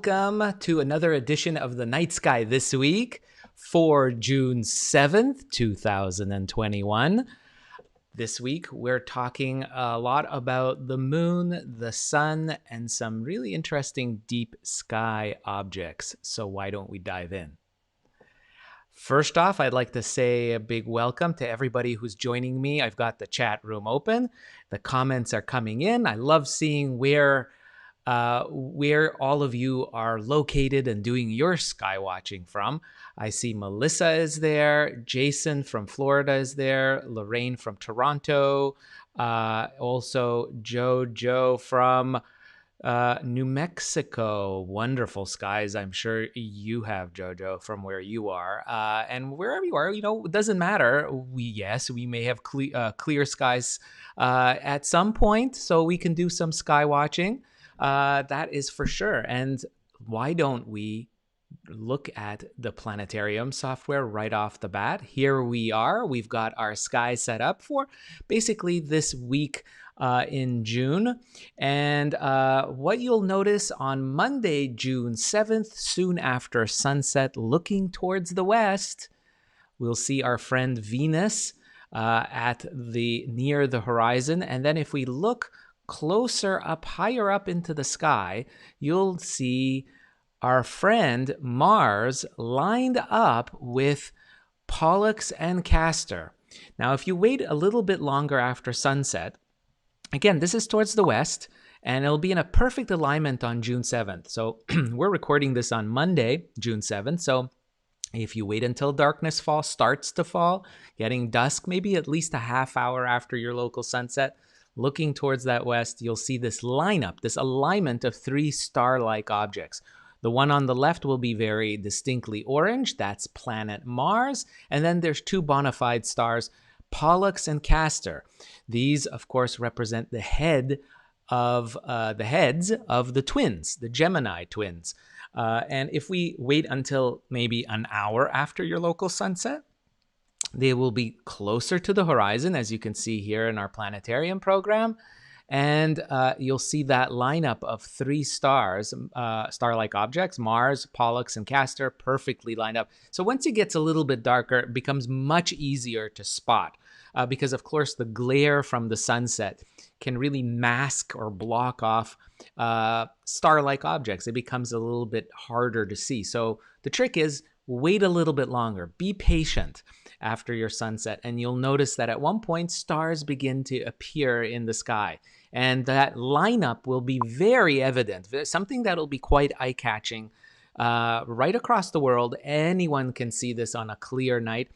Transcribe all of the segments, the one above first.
Welcome to another edition of the Night Sky this week for June 7th, 2021. This week, we're talking a lot about the moon, the sun, and some really interesting deep sky objects. So why don't we dive in? First off, I'd like to say a big welcome to everybody who's joining me. I've got the chat room open. The comments are coming in. I love seeing where all of you are located and doing your sky watching from. I see Melissa is there, Jason from Florida is there, Lorraine from Toronto, also Joe from New Mexico. Wonderful skies. I'm sure you have, Jojo, from where you are. And wherever you are, it doesn't matter. We may have clear skies at some point, so we can do some sky watching. That is for sure. And why don't we look at the planetarium software right off the bat? Here we are. We've got our sky set up for basically this week in June. And what you'll notice on Monday, June 7th, soon after sunset, looking towards the west, we'll see our friend Venus near the horizon. And then if we look closer up, higher up into the sky, you'll see our friend Mars lined up with Pollux and Castor. Now, if you wait a little bit longer after sunset, again, this is towards the west, and it'll be in a perfect alignment on June 7th. So we're recording this on Monday, June 7th. So if you wait until darkness starts to fall, getting dusk, maybe at least a half hour after your local sunset, looking towards that west, you'll see this lineup, this alignment of three star-like objects. The one on the left will be very distinctly orange. That's planet Mars. And then there's two bona fide stars, Pollux and Castor. These, of course, represent the heads of the twins, the Gemini twins. And if we wait until maybe an hour after your local sunset, they will be closer to the horizon, as you can see here in our planetarium program. And you'll see that lineup of three stars, star-like objects, Mars, Pollux, and Castor, perfectly lined up. So once it gets a little bit darker, it becomes much easier to spot because, of course, the glare from the sunset can really mask or block off star-like objects. It becomes a little bit harder to see. So the trick is wait a little bit longer. Be patient after your sunset, and you'll notice that at one point stars begin to appear in the sky, and that lineup will be very evident, something that'll be quite eye-catching right across the world. Anyone can see this on a clear night,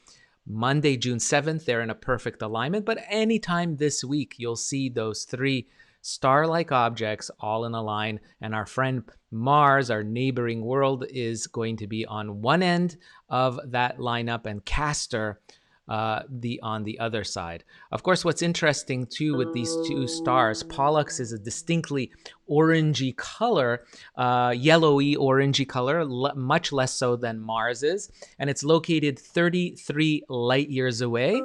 Monday, June 7th, they're in a perfect alignment, but anytime this week, you'll see those three star-like objects all in a line, and our friend Mars, our neighboring world, is going to be on one end of that lineup, and Castor on the other side. Of course, what's interesting too with these two stars, Pollux is a distinctly orangey color, yellowy orangey color, much less so than Mars is, and it's located 33 light years away,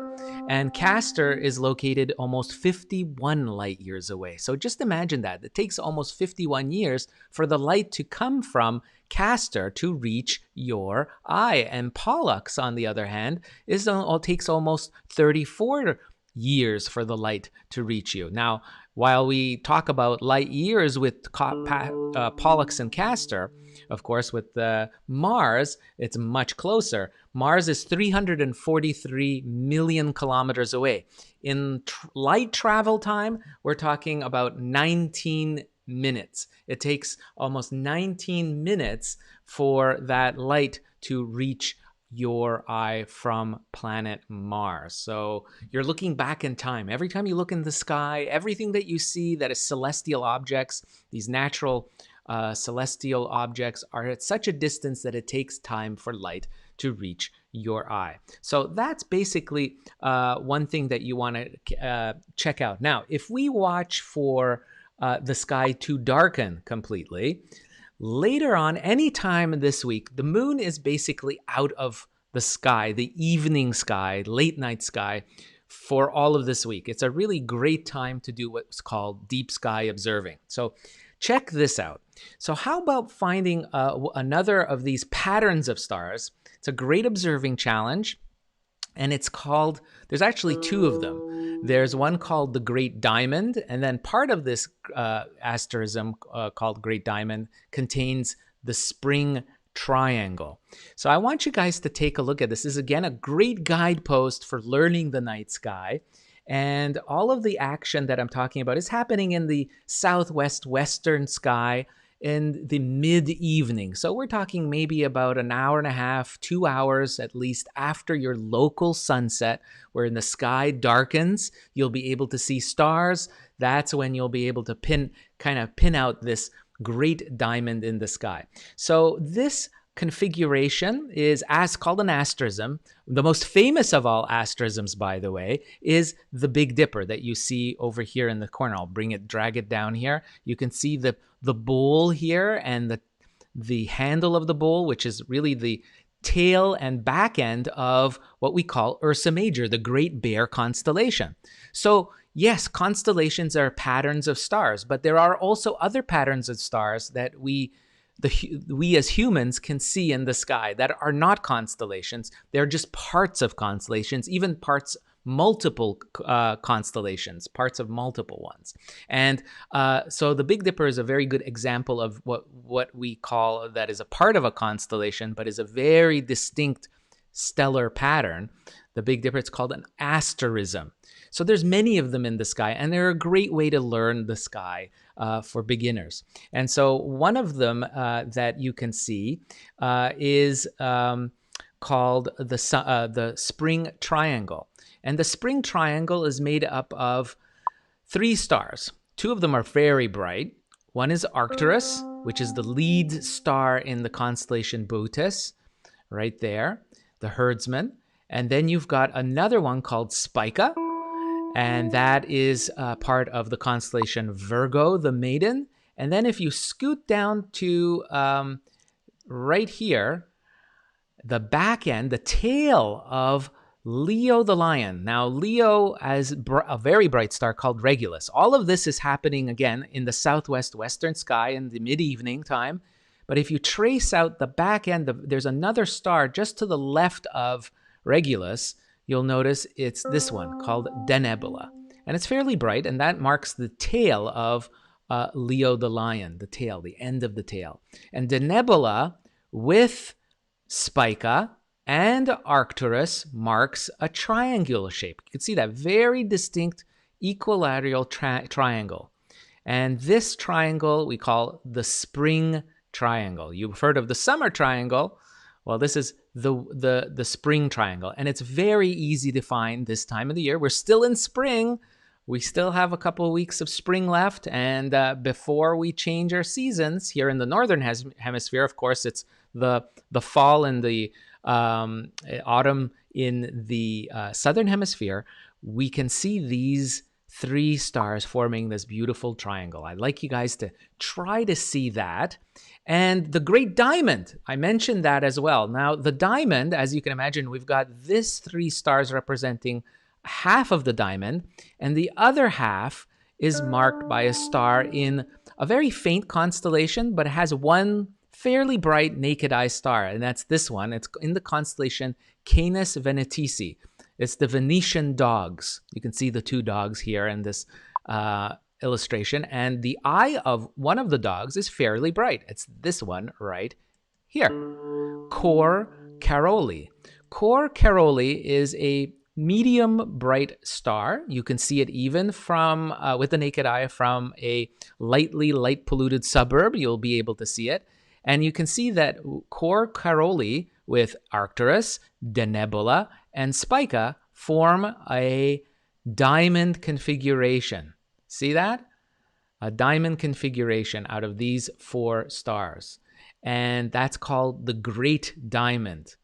and Castor is located almost 51 light years away. So just imagine that. It takes almost 51 years for the light to come from Castor to reach your eye. And Pollux, on the other hand, takes almost 34 years for the light to reach you. Now, while we talk about light years with Pollux and Castor, of course, with Mars, it's much closer. Mars is 343 million kilometers away. In light travel time, we're talking about 19 minutes. It takes almost 19 minutes for that light to reach your eye from planet Mars. So you're looking back in time. Every time you look in the sky, everything that you see that is celestial objects, these natural celestial objects, are at such a distance that it takes time for light to reach your eye. So that's basically one thing that you want to check out. Now, if we watch for the sky to darken completely, later on, anytime this week, the moon is basically out of the sky, the evening sky, late night sky, for all of this week. It's a really great time to do what's called deep sky observing. So check this out. So how about finding another of these patterns of stars? It's a great observing challenge, and it's called, there's actually two of them. There's one called the Great Diamond, and then part of this asterism called Great Diamond contains the Spring Triangle. So I want you guys to take a look at this. This is, again, a great guidepost for learning the night sky. And all of the action that I'm talking about is happening in the southwest western sky in the mid-evening. So we're talking maybe about an hour and a half, 2 hours at least after your local sunset, where the sky darkens. You'll be able to see stars. That's when you'll be able to pin out this great diamond in the sky. So this configuration is called an asterism. The most famous of all asterisms, by the way, is the Big Dipper that you see over here in the corner. I'll drag it down here. You can see the bowl here and the handle of the bowl, which is really the tail and back end of what we call Ursa Major, the Great Bear constellation. So yes, constellations are patterns of stars, but there are also other patterns of stars that we as humans can see in the sky that are not constellations. They're just parts of constellations, even multiple constellations, parts of multiple ones. And so the Big Dipper is a very good example of what we call that is a part of a constellation, but is a very distinct stellar pattern. The Big Dipper, it's called an asterism. So there's many of them in the sky, and they're a great way to learn the sky for beginners. And so one of them that you can see is called the Spring Triangle. And the Spring Triangle is made up of 3 stars. 2 of them are very bright. One is Arcturus, which is the lead star in the constellation Bootes, right there, the herdsman. And then you've got another one called Spica, and that is part of the constellation Virgo, the maiden. And then if you scoot down to right here, the back end, the tail of Leo the lion. Now, Leo has a very bright star called Regulus. All of this is happening, again, in the southwest western sky in the mid-evening time. But if you trace out the back end, there's another star just to the left of Regulus. You'll notice it's this one called Denebula. And it's fairly bright, and that marks the tail of Leo the lion, the tail, the end of the tail. And Denebula with Spica and Arcturus marks a triangular shape. You can see that very distinct equilateral triangle. And this triangle we call the Spring Triangle. You've heard of the Summer Triangle. Well, this is the spring triangle, and it's very easy to find this time of the year. We're still in spring. We still have a couple of weeks of spring left, and before we change our seasons here in the northern hemisphere, of course, it's the fall and the autumn in the southern hemisphere. We can see these 3 stars forming this beautiful triangle. I'd like you guys to try to see that. And the great diamond, I mentioned that as well. Now, the diamond, as you can imagine, we've got this 3 stars representing half of the diamond, and the other half is marked by a star in a very faint constellation, but it has one fairly bright naked eye star, and that's this one. It's in the constellation Canis Venatici. It's the Venetian dogs. You can see the 2 dogs here in this illustration, and the eye of one of the dogs is fairly bright. It's this one right here, Cor Caroli. Cor Caroli is a medium bright star. You can see it even from with the naked eye from a lightly light polluted suburb. You'll be able to see it, and you can see that Cor Caroli with Arcturus, Denebola, and Spica form a diamond configuration. See that? A diamond configuration out of these 4 stars. And that's called the Great Diamond.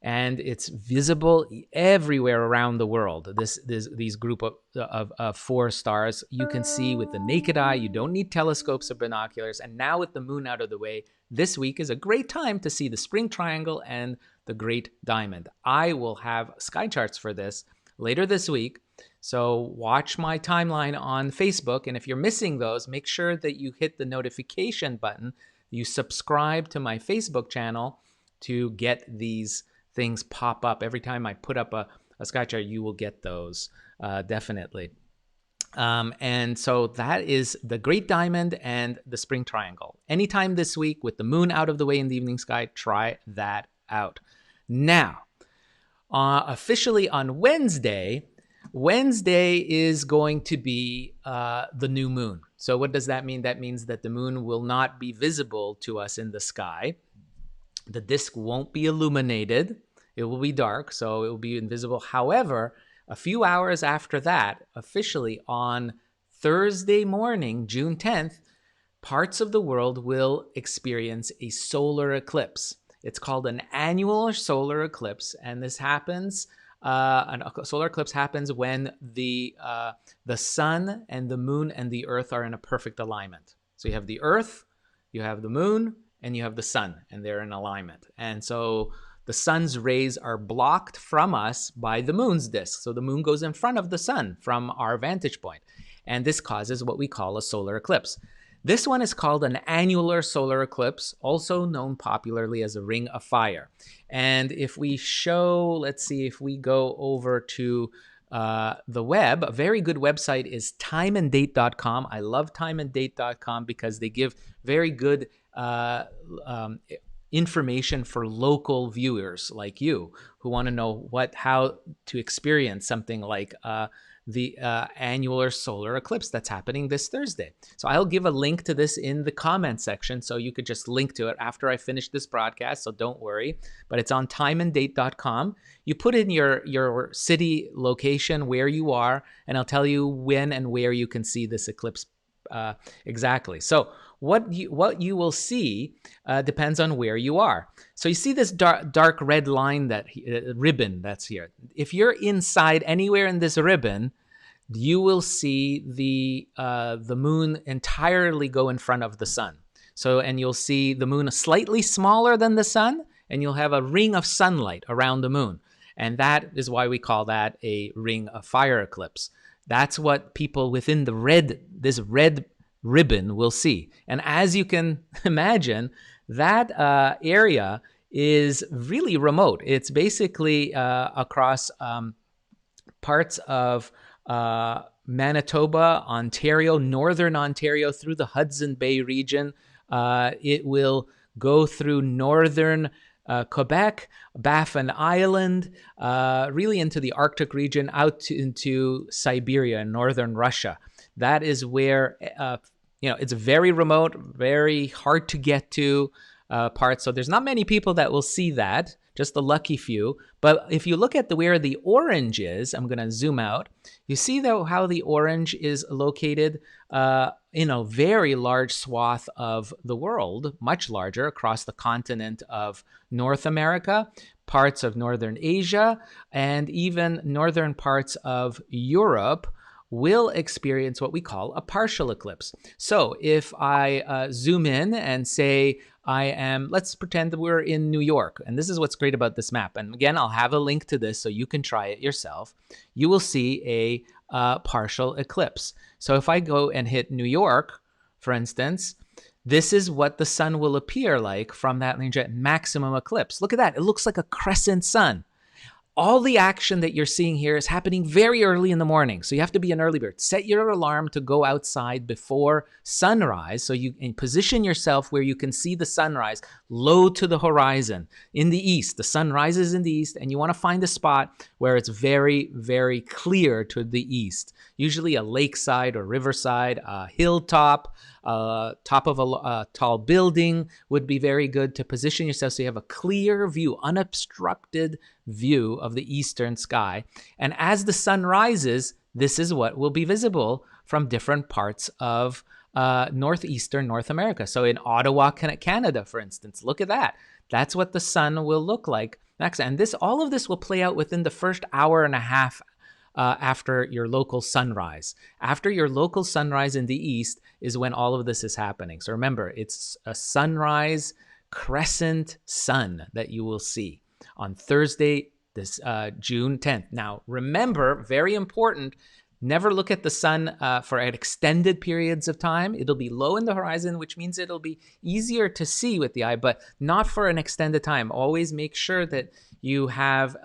And it's visible everywhere around the world. These group of 4 stars you can see with the naked eye. You don't need telescopes or binoculars. And now with the moon out of the way, this week is a great time to see the spring triangle and the Great Diamond. I will have sky charts for this later this week. So watch my timeline on Facebook. And if you're missing those, make sure that you hit the notification button. You subscribe to my Facebook channel to get these things pop up. Every time I put up a sky chart, you will get those, definitely. And so that is the Great Diamond and the Spring Triangle. Anytime this week with the moon out of the way in the evening sky, try that out. Now, officially on Wednesday is going to be the new moon. So what does that mean? That means that the moon will not be visible to us in the sky. The disk won't be illuminated. It will be dark, so it will be invisible. However, a few hours after that, officially on Thursday morning, June 10th, parts of the world will experience a solar eclipse. It's called an annular solar eclipse, and this happens. A solar eclipse happens when the sun and the moon and the earth are in a perfect alignment. So you have the earth, you have the moon, and you have the sun, and they're in alignment. And so the sun's rays are blocked from us by the moon's disk. So the moon goes in front of the sun from our vantage point. And this causes what we call a solar eclipse. This one is called an annular solar eclipse, also known popularly as a ring of fire. And if we show, let's see, if we go over to the web, a very good website is timeanddate.com. I love timeanddate.com because they give very good information for local viewers like you who want to know how to experience something like the annular solar eclipse that's happening this Thursday. So I'll give a link to this in the comment section, so you could just link to it after I finish this broadcast, so don't worry. But it's on timeanddate.com. You put in your city location, where you are, and I'll tell you when and where you can see this eclipse exactly. So what you will see depends on where you are. So you see this dark red line, that ribbon that's here. If you're inside anywhere in this ribbon, you will see the moon entirely go in front of the sun. So, and you'll see the moon slightly smaller than the sun, and you'll have a ring of sunlight around the moon. And that is why we call that a ring of fire eclipse. That's what people within this red ribbon will see. And as you can imagine, that area is really remote. It's basically across parts of Manitoba, Ontario, northern Ontario, through the Hudson Bay region. It will go through northern Quebec, Baffin Island, really into the Arctic region, out into Siberia and northern Russia. That is where, it's very remote, very hard to get to. parts. So there's not many people that will see that, just the lucky few. But if you look at where the orange is, I'm going to zoom out. You see though how the orange is located in a very large swath of the world, much larger, across the continent of North America, parts of Northern Asia, and even northern parts of Europe will experience what we call a partial eclipse. So if I zoom in and say let's pretend that we're in New York, and this is what's great about this map. And again, I'll have a link to this so you can try it yourself. You will see a partial eclipse. So if I go and hit New York, for instance, this is what the sun will appear like from that maximum eclipse. Look at that. It looks like a crescent sun. All the action that you're seeing here is happening very early in the morning. So you have to be an early bird. Set your alarm to go outside before sunrise. So you position yourself where you can see the sunrise low to the horizon in the east. The sun rises in the east, and you want to find a spot where it's very, very clear to the east. Usually a lakeside or riverside, a hilltop, top of a tall building would be very good to position yourself so you have a clear view, unobstructed view of the eastern sky. And as the sun rises, this is what will be visible from different parts of northeastern North America. So in Ottawa, Canada, for instance, look at that. That's what the sun will look like next. And all of this will play out within the first hour and a half after your local sunrise. After your local sunrise in the east is when all of this is happening. So remember, it's a sunrise crescent sun that you will see on Thursday, this June 10th. Now, remember, very important, never look at the sun for extended periods of time. It'll be low in the horizon, which means it'll be easier to see with the eye, but not for an extended time. Always make sure that you have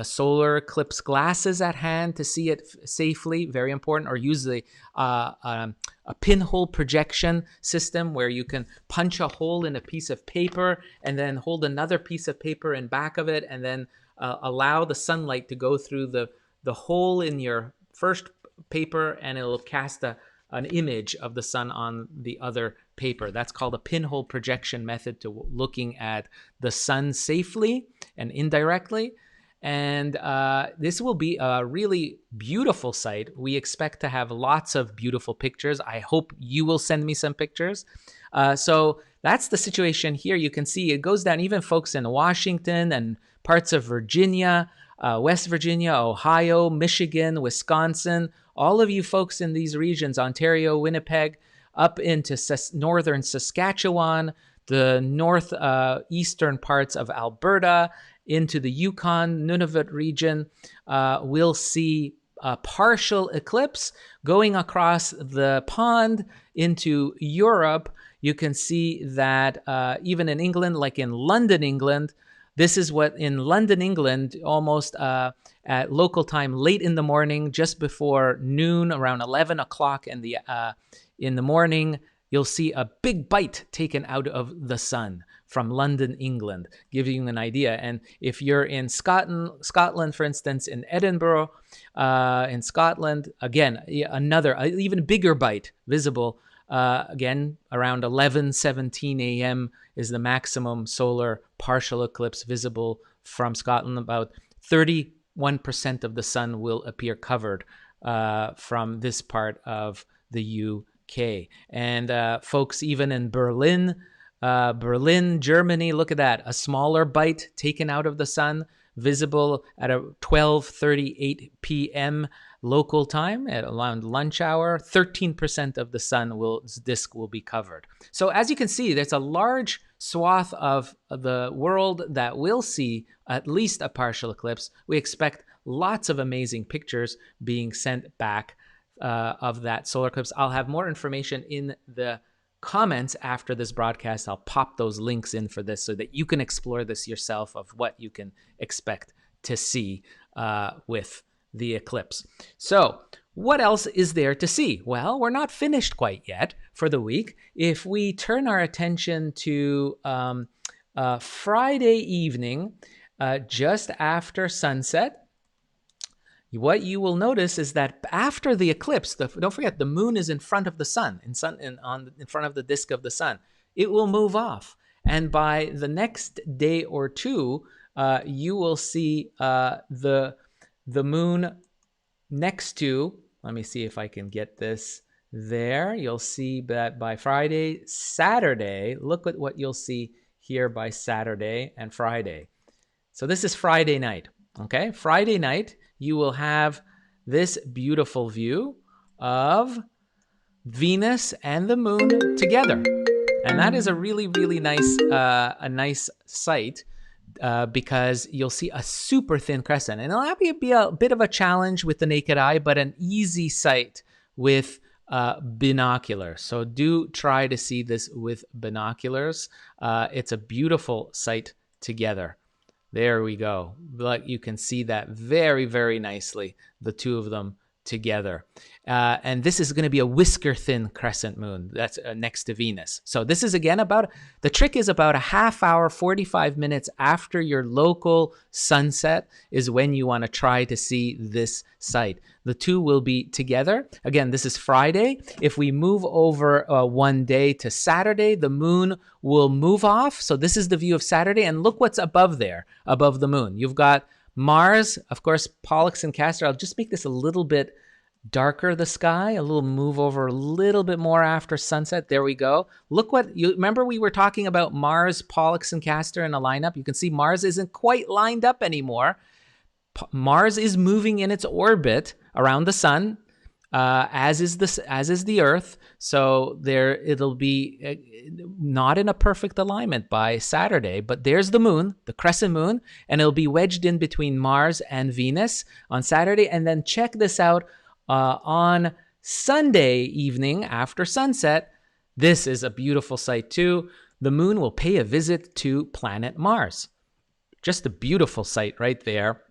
solar eclipse glasses at hand to see it safely, very important, or use a pinhole projection system where you can punch a hole in a piece of paper and then hold another piece of paper in back of it and then allow the sunlight to go through the hole in your first paper, and it'll cast an image of the sun on the other paper. That's called a pinhole projection method to looking at the sun safely and indirectly. And this will be a really beautiful site. We expect to have lots of beautiful pictures. I hope you will send me some pictures. So that's the situation here. You can see it goes down, even folks in Washington and parts of Virginia, West Virginia, Ohio, Michigan, Wisconsin, all of you folks in these regions, Ontario, Winnipeg, up into northern Saskatchewan, the northeastern parts of Alberta, into the Yukon, Nunavut region, we'll see a partial eclipse going across the pond into Europe. You can see that even in England, like in London, England, this is what in London, England, almost at local time, late in the morning, just before noon, around 11 o'clock in the morning, you'll see a big bite taken out of the sun from London, England, giving you an idea. And if you're in Scotland, for instance, in Edinburgh, in Scotland, again, another even bigger bite visible. Again, around 11:17 a.m. is the maximum solar partial eclipse visible from Scotland. About 31% of the sun will appear covered from this part of the UK. And folks, even in Berlin, Germany, look at that. A smaller bite taken out of the sun, visible at a 12:38 p.m. local time at around lunch hour. 13% of the sun's disk will be covered. So as you can see, there's a large swath of the world that will see at least a partial eclipse. We expect lots of amazing pictures being sent back of that solar eclipse. I'll have more information in the comments after this broadcast. I'll pop those links in for this so that you can explore this yourself of what you can expect to see with the eclipse. So what else is there to see? Well, we're not finished quite yet for the week. If we turn our attention to Friday evening, just after sunset, what you will notice is that after the eclipse, don't forget, the moon is in front of the sun, in front of the disk of the sun. It will move off. And by the next day or two, you will see the moon next to, let me see if I can get this there. You'll see that by Friday, Saturday, look at what you'll see here by Saturday and Friday. So this is Friday night, okay? Friday night, you will have this beautiful view of Venus and the moon together. And that is a really, really nice, nice sight. Because you'll see a super thin crescent. And it'll be a bit of a challenge with the naked eye, but an easy sight with binoculars. So do try to see this with binoculars. It's a beautiful sight together. There we go. But you can see that very, very nicely, the two of them together. And this is going to be a whisker-thin crescent moon that's next to Venus. So this is, again, the trick is about a half hour, 45 minutes after your local sunset is when you want to try to see this sight. The two will be together. Again, this is Friday. If we move over one day to Saturday, the moon will move off. So this is the view of Saturday. And look what's above there, above the moon. You've got Mars, of course, Pollux and Castor. I'll just make this a little bit darker, the sky, a little move over a little bit more after sunset. There we go. Look what, you remember we were talking about Mars, Pollux, and Castor in a lineup. You can see Mars isn't quite lined up anymore. Mars is moving in its orbit around the sun, as is the Earth. So it'll be not in a perfect alignment by Saturday, but there's the moon, the crescent moon, and it'll be wedged in between Mars and Venus on Saturday. And then check this out on Sunday evening after sunset. This is a beautiful sight too. The moon will pay a visit to planet Mars. Just a beautiful sight right there.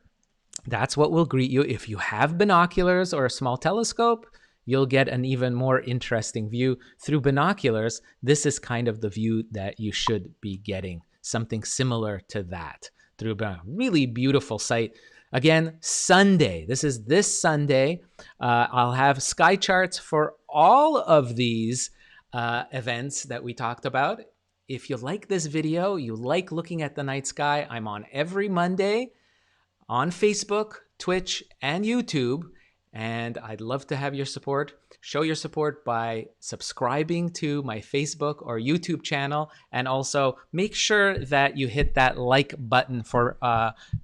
That's what will greet you. If you have binoculars or a small telescope, you'll get an even more interesting view through binoculars. This is kind of the view that you should be getting, something similar to that through a really beautiful sight. Again, Sunday. This is this Sunday. I'll have sky charts for all of these events that we talked about. If you like this video, you like looking at the night sky, I'm on every Monday on Facebook, Twitch, and YouTube, and I'd love to have your support. Show your support by subscribing to my Facebook or YouTube channel, and also make sure that you hit that like button for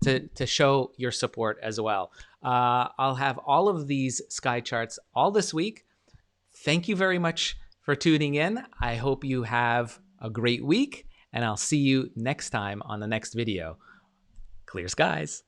to show your support as well. I'll have all of these sky charts all this week. Thank you very much for tuning in. I hope you have a great week, and I'll see you next time on the next video. Clear skies.